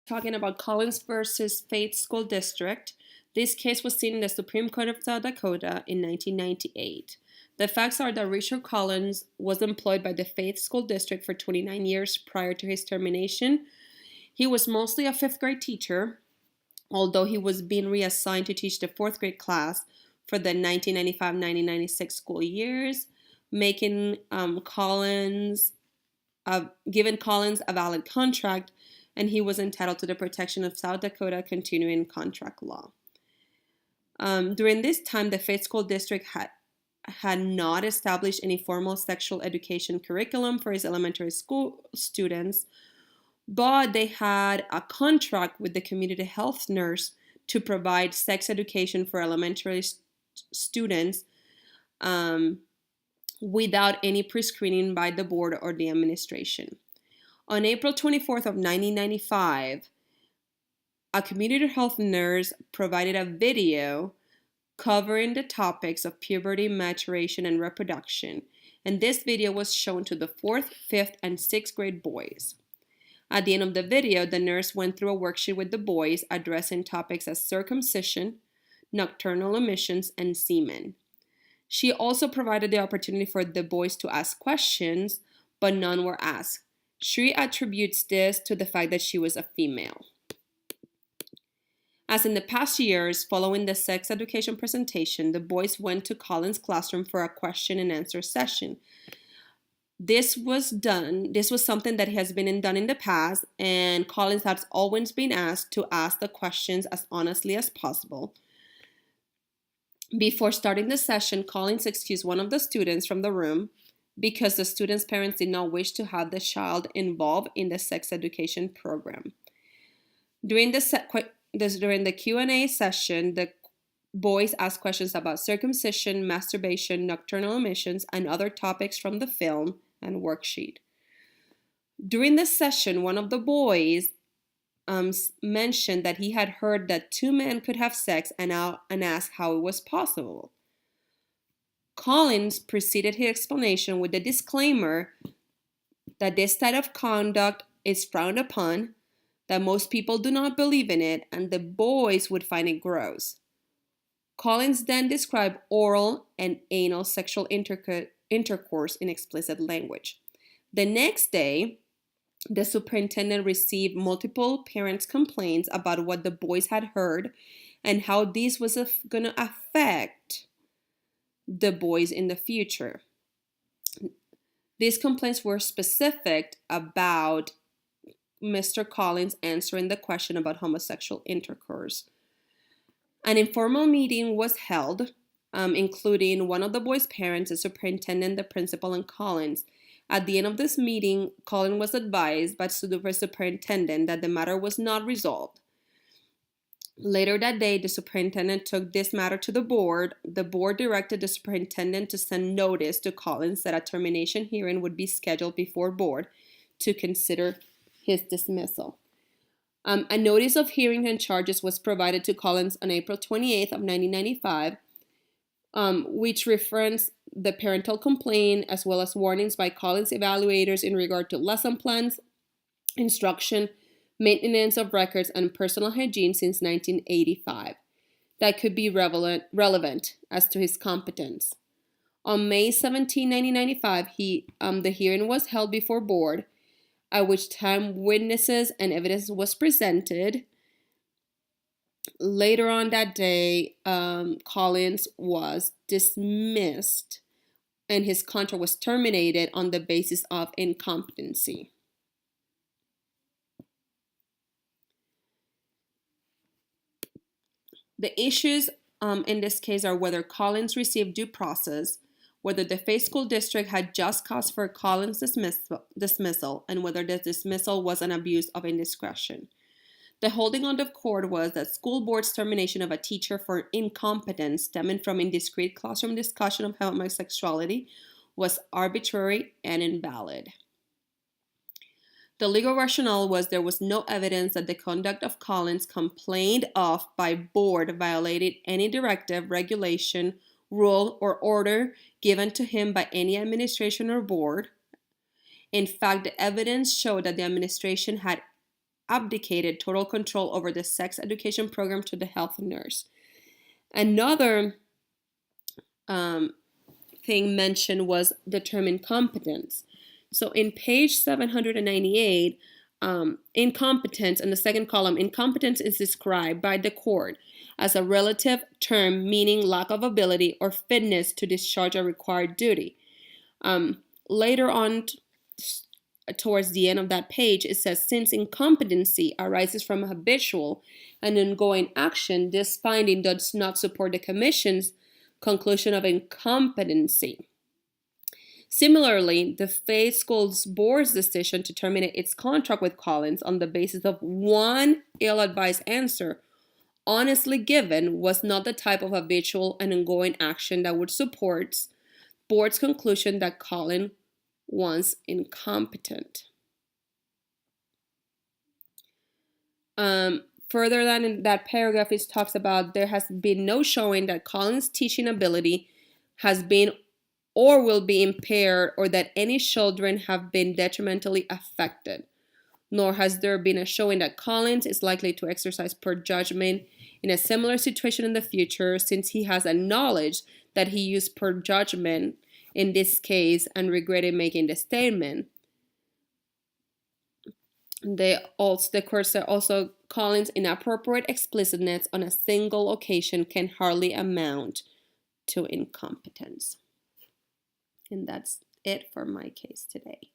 Talking about Collins versus Faith School District. This case was seen in the Supreme Court of South Dakota in 1998. The facts are that Richard Collins was employed by the Faith School District for 29 years prior to his termination. He was mostly a fifth grade teacher, although he was being reassigned to teach the fourth grade class for the 1995-1996 school years, making given Collins a valid contract, and he was entitled to the protection of South Dakota continuing contract law. During this time, the Faith School District had not established any formal sexual education curriculum for its elementary school students, but they had a contract with the community health nurse to provide sex education for elementary students without any pre-screening by the board or the administration. On April 24th of 1995, a community health nurse provided a video covering the topics of puberty, maturation, and reproduction, and this video was shown to the 4th, 5th, and 6th grade boys. At the end of the video, the nurse went through a worksheet with the boys addressing topics as circumcision, nocturnal emissions, and semen. She also provided the opportunity for the boys to ask questions, but none were asked. She attributes this to the fact that she was a female. As in the past years, following the sex education presentation, the boys went to Collins' classroom for a question and answer session. This was something that has been done in the past, and Collins has always been asked to ask the questions as honestly as possible. Before starting the session, Collins excused one of the students from the room because the student's parents did not wish to have the child involved in the sex education program. During the Q&A session, the boys asked questions about circumcision, masturbation, nocturnal emissions, and other topics from the film and worksheet. During the session, one of the boys mentioned that he had heard that two men could have sex and asked how it was possible. Collins preceded his explanation with the disclaimer that this type of conduct is frowned upon, that most people do not believe in it, and the boys would find it gross. Collins then described oral and anal sexual intercourse in explicit language. The next day, the superintendent received multiple parents' complaints about what the boys had heard and how this was going to affect the boys in the future. These complaints were specific about Mr. Collins answering the question about homosexual intercourse. An informal meeting was held, including one of the boys' parents, the superintendent, the principal, and Collins. At the end of this meeting, Collins was advised by the superintendent that the matter was not resolved. Later that day, the superintendent took this matter to the board. The board directed the superintendent to send notice to Collins that a termination hearing would be scheduled before board to consider his dismissal. A notice of hearing and charges was provided to Collins on April 28th of 1995, which referenced the parental complaint as well as warnings by Collins evaluators in regard to lesson plans, instruction, maintenance of records, and personal hygiene since 1985 that could be relevant as to his competence. On May 17, 1995, the hearing was held before board, at which time witnesses and evidence was presented. Later on that day, Collins was dismissed and his contract was terminated on the basis of incompetency. The issues in this case are whether Collins received due process, whether the Faith School District had just cause for Collins' dismissal, and whether the dismissal was an abuse of indiscretion. The holding on the court was that school board's termination of a teacher for incompetence stemming from indiscreet classroom discussion of homosexuality was arbitrary and invalid. The legal rationale was there was no evidence that the conduct of Collins complained of by board violated any directive, regulation, rule, or order given to him by any administration or board. In fact, the evidence showed that the administration had abdicated total control over the sex education program to the health nurse. Another thing mentioned was the term incompetence. So in page 798, incompetence, in the second column, incompetence is described by the court as a relative term meaning lack of ability or fitness to discharge a required duty. Later on, towards the end of that page, it says, since incompetency arises from habitual and ongoing action, this finding does not support the commission's conclusion of incompetency. Similarly, the Faith Schools Board's decision to terminate its contract with Collins on the basis of one ill-advised answer honestly given was not the type of habitual and ongoing action that would support Board's conclusion that Collins was incompetent. Further than in that paragraph, it talks about there has been no showing that Collins' teaching ability has been or will be impaired or that any children have been detrimentally affected, nor has there been a showing that Collins is likely to exercise poor judgment in a similar situation in the future, since he has acknowledged that he used poor judgment in this case and regretted making the statement. The court said also Collins' inappropriate explicitness on a single occasion can hardly amount to incompetence. And that's it for my case today.